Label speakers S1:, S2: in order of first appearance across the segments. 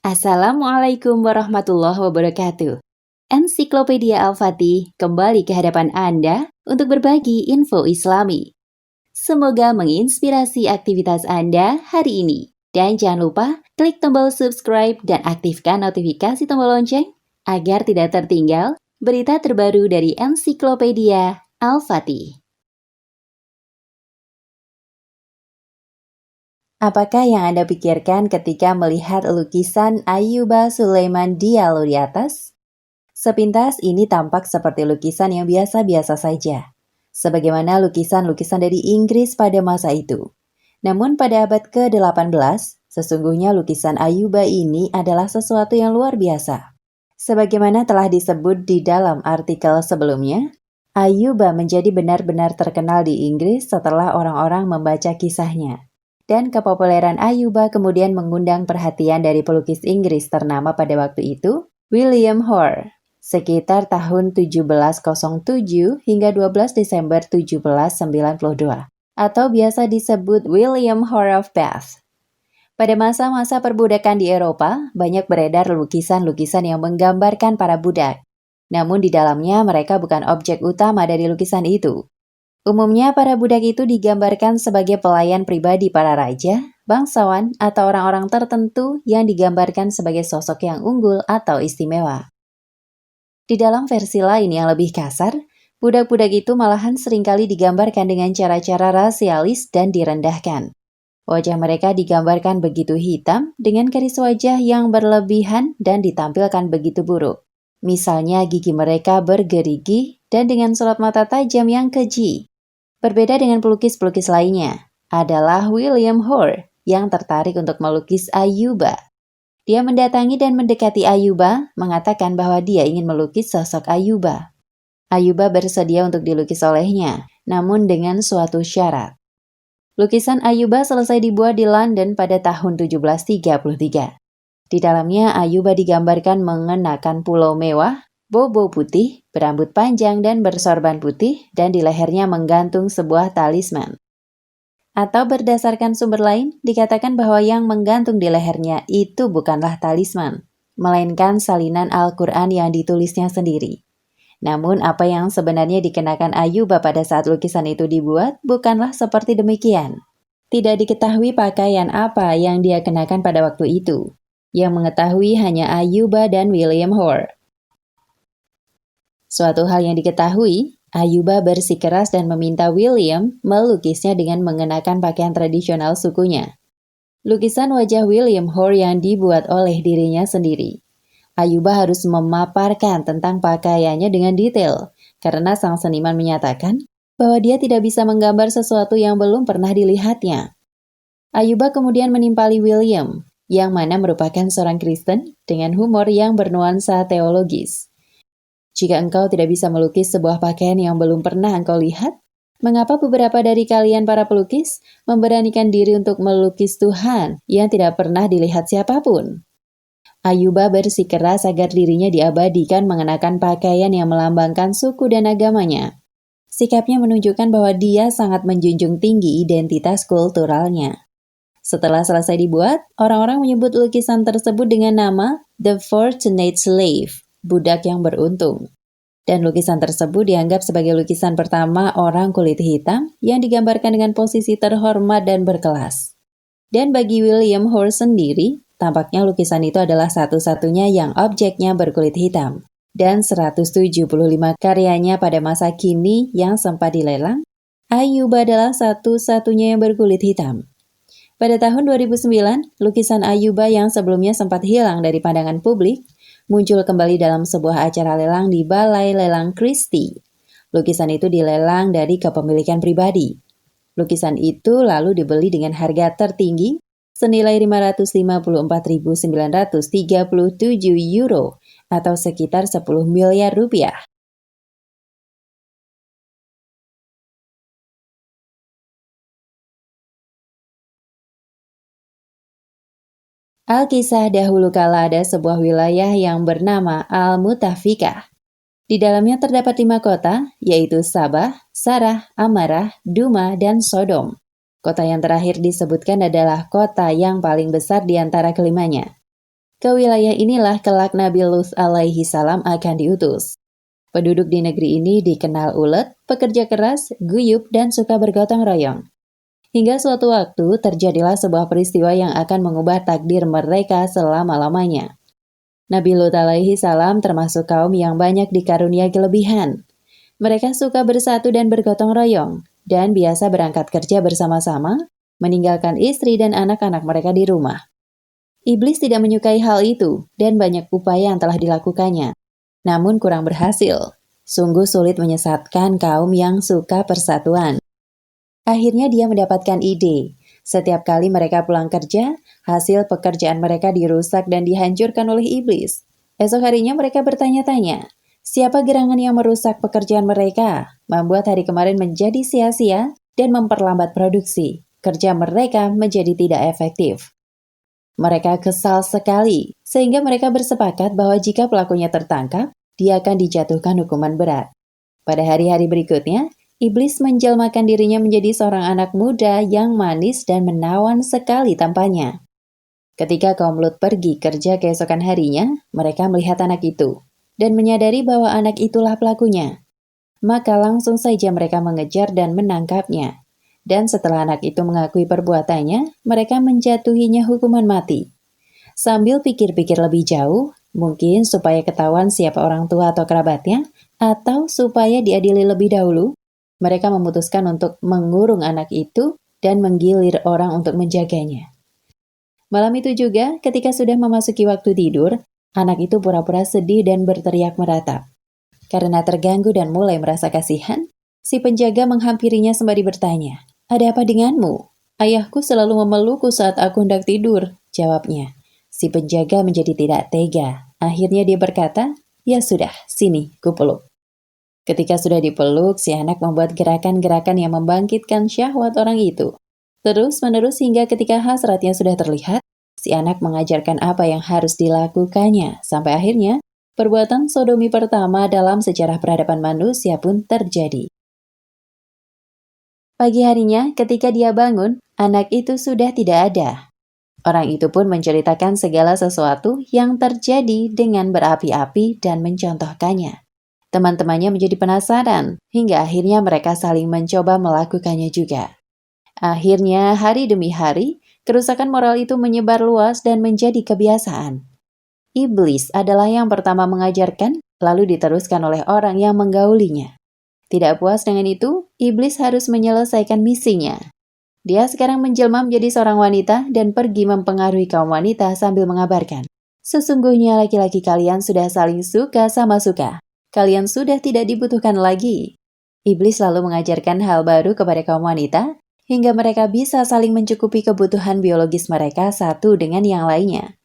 S1: Assalamualaikum warahmatullahi wabarakatuh. Ensiklopedia Al-Fatih kembali ke hadapan Anda untuk berbagi info Islami. Semoga menginspirasi aktivitas Anda hari ini. Dan jangan lupa klik tombol subscribe dan aktifkan notifikasi tombol lonceng agar tidak tertinggal berita terbaru dari Ensiklopedia Al-Fatih. Apakah yang Anda pikirkan ketika melihat lukisan Ayyuba Sulaiman Diallo di atas? Sepintas ini tampak seperti lukisan yang biasa-biasa saja, sebagaimana lukisan-lukisan dari Inggris pada masa itu. Namun pada abad ke-18, sesungguhnya lukisan Ayyuba ini adalah sesuatu yang luar biasa. Sebagaimana telah disebut di dalam artikel sebelumnya, Ayyuba menjadi benar-benar terkenal di Inggris setelah orang-orang membaca kisahnya. Dan kepopuleran Ayyuba kemudian mengundang perhatian dari pelukis Inggris ternama pada waktu itu, William Hoare. Sekitar tahun 1707 hingga 12 Desember 1792, atau biasa disebut William Hoare of Bath. Pada masa-masa perbudakan di Eropa, banyak beredar lukisan-lukisan yang menggambarkan para budak. Namun di dalamnya mereka bukan objek utama dari lukisan itu. Umumnya para budak itu digambarkan sebagai pelayan pribadi para raja, bangsawan, atau orang-orang tertentu yang digambarkan sebagai sosok yang unggul atau istimewa. Di dalam versi lain yang lebih kasar, budak-budak itu malahan seringkali digambarkan dengan cara-cara rasialis dan direndahkan. Wajah mereka digambarkan begitu hitam dengan garis wajah yang berlebihan dan ditampilkan begitu buruk. Misalnya gigi mereka bergerigi dan dengan sorot mata tajam yang keji. Berbeda dengan pelukis-pelukis lainnya, adalah William Hoare yang tertarik untuk melukis Ayyuba. Dia mendatangi dan mendekati Ayyuba, mengatakan bahwa dia ingin melukis sosok Ayyuba. Ayyuba bersedia untuk dilukis olehnya, namun dengan suatu syarat. Lukisan Ayyuba selesai dibuat di London pada tahun 1733. Di dalamnya Ayyuba digambarkan mengenakan pulau mewah, bobo putih, berambut panjang dan bersorban putih, dan di lehernya menggantung sebuah talisman. Atau berdasarkan sumber lain, dikatakan bahwa yang menggantung di lehernya itu bukanlah talisman, melainkan salinan Al-Quran yang ditulisnya sendiri. Namun apa yang sebenarnya dikenakan Ayyuba pada saat lukisan itu dibuat bukanlah seperti demikian. Tidak diketahui pakaian apa yang dia kenakan pada waktu itu. Yang mengetahui hanya Ayyuba dan William Hoare. Suatu hal yang diketahui, Ayyuba bersikeras dan meminta William melukisnya dengan mengenakan pakaian tradisional sukunya. Lukisan wajah William Hoare yang dibuat oleh dirinya sendiri. Ayyuba harus memaparkan tentang pakaiannya dengan detail, karena sang seniman menyatakan bahwa dia tidak bisa menggambar sesuatu yang belum pernah dilihatnya. Ayyuba kemudian menimpali William, yang mana merupakan seorang Kristen dengan humor yang bernuansa teologis. Jika engkau tidak bisa melukis sebuah pakaian yang belum pernah engkau lihat, mengapa beberapa dari kalian para pelukis memberanikan diri untuk melukis Tuhan yang tidak pernah dilihat siapapun? Ayyuba bersikeras agar dirinya diabadikan mengenakan pakaian yang melambangkan suku dan agamanya. Sikapnya menunjukkan bahwa dia sangat menjunjung tinggi identitas kulturalnya. Setelah selesai dibuat, orang-orang menyebut lukisan tersebut dengan nama The Fortunate Slave, budak yang beruntung. Dan lukisan tersebut dianggap sebagai lukisan pertama orang kulit hitam yang digambarkan dengan posisi terhormat dan berkelas. Dan bagi William Hoare sendiri, tampaknya lukisan itu adalah satu-satunya yang objeknya berkulit hitam. Dan 175 karyanya pada masa kini yang sempat dilelang, Ayyuba adalah satu-satunya yang berkulit hitam. Pada tahun 2009, lukisan Ayyuba yang sebelumnya sempat hilang dari pandangan publik, muncul kembali dalam sebuah acara lelang di Balai Lelang Christie. Lukisan itu dilelang dari kepemilikan pribadi. Lukisan itu lalu dibeli dengan harga tertinggi senilai 554.937 euro atau sekitar 10 miliar rupiah. Alkisah dahulu kala ada sebuah wilayah yang bernama Al-Mutafikah. Di dalamnya terdapat 5 kota, yaitu Sabah, Sarah, Amarah, Duma, dan Sodom. Kota yang terakhir disebutkan adalah kota yang paling besar di antara kelimanya. Ke wilayah inilah kelak Nabi Lut alaihi salam akan diutus. Penduduk di negeri ini dikenal ulet, pekerja keras, guyup, dan suka bergotong royong. Hingga suatu waktu terjadilah sebuah peristiwa yang akan mengubah takdir mereka selama-lamanya. Nabi Lut alaihi salam termasuk kaum yang banyak dikarunia kelebihan. Mereka suka bersatu dan bergotong royong, dan biasa berangkat kerja bersama-sama, meninggalkan istri dan anak-anak mereka di rumah. Iblis tidak menyukai hal itu, dan banyak upaya yang telah dilakukannya. Namun kurang berhasil. Sungguh sulit menyesatkan kaum yang suka persatuan. Akhirnya dia mendapatkan ide. Setiap kali mereka pulang kerja, hasil pekerjaan mereka dirusak dan dihancurkan oleh iblis. Esok harinya mereka bertanya-tanya, siapa gerangan yang merusak pekerjaan mereka, membuat hari kemarin menjadi sia-sia dan memperlambat produksi. Kerja mereka menjadi tidak efektif. Mereka kesal sekali, sehingga mereka bersepakat bahwa jika pelakunya tertangkap, dia akan dijatuhkan hukuman berat. Pada hari-hari berikutnya, iblis menjelmakan dirinya menjadi seorang anak muda yang manis dan menawan sekali tampaknya. Ketika kaum Lut pergi kerja keesokan harinya, mereka melihat anak itu, dan menyadari bahwa anak itulah pelakunya. Maka langsung saja mereka mengejar dan menangkapnya. Dan setelah anak itu mengakui perbuatannya, mereka menjatuhinya hukuman mati. Sambil pikir-pikir lebih jauh, mungkin supaya ketahuan siapa orang tua atau kerabatnya, atau supaya diadili lebih dahulu, mereka memutuskan untuk mengurung anak itu dan menggilir orang untuk menjaganya. Malam itu juga, ketika sudah memasuki waktu tidur, anak itu pura-pura sedih dan berteriak meratap. Karena terganggu dan mulai merasa kasihan, si penjaga menghampirinya sembari bertanya, "Ada apa denganmu?" "Ayahku selalu memelukku saat aku hendak tidur," jawabnya. Si penjaga menjadi tidak tega. Akhirnya dia berkata, "Ya sudah, sini, kupeluk." Ketika sudah dipeluk, si anak membuat gerakan-gerakan yang membangkitkan syahwat orang itu. Terus-menerus hingga ketika hasratnya sudah terlihat, si anak mengajarkan apa yang harus dilakukannya. Sampai akhirnya, perbuatan sodomi pertama dalam sejarah peradaban manusia pun terjadi. Pagi harinya, ketika dia bangun, anak itu sudah tidak ada. Orang itu pun menceritakan segala sesuatu yang terjadi dengan berapi-api dan mencontohkannya. Teman-temannya menjadi penasaran, hingga akhirnya mereka saling mencoba melakukannya juga. Akhirnya, hari demi hari, kerusakan moral itu menyebar luas dan menjadi kebiasaan. Iblis adalah yang pertama mengajarkan, lalu diteruskan oleh orang yang menggaulinya. Tidak puas dengan itu, iblis harus menyelesaikan misinya. Dia sekarang menjelma menjadi seorang wanita dan pergi mempengaruhi kaum wanita sambil mengabarkan, "Sesungguhnya laki-laki kalian sudah saling suka sama suka. Kalian sudah tidak dibutuhkan lagi." Iblis lalu mengajarkan hal baru kepada kaum wanita, hingga mereka bisa saling mencukupi kebutuhan biologis mereka satu dengan yang lainnya.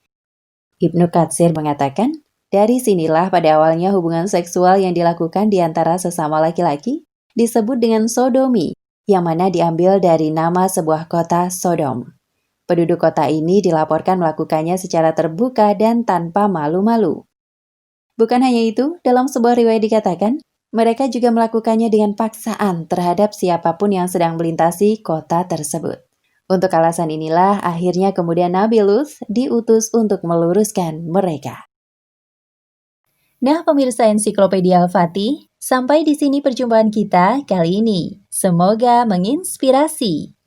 S1: Ibnu Katsir mengatakan, dari sinilah pada awalnya hubungan seksual yang dilakukan di antara sesama laki-laki disebut dengan sodomi, yang mana diambil dari nama sebuah kota Sodom. Penduduk kota ini dilaporkan melakukannya secara terbuka dan tanpa malu-malu. Bukan hanya itu, dalam sebuah riwayat dikatakan, mereka juga melakukannya dengan paksaan terhadap siapapun yang sedang melintasi kota tersebut. Untuk alasan inilah akhirnya kemudian Nabi Lut diutus untuk meluruskan mereka. Nah, pemirsa Ensiklopedia Al-Fatih, sampai di sini perjumpaan kita kali ini. Semoga menginspirasi.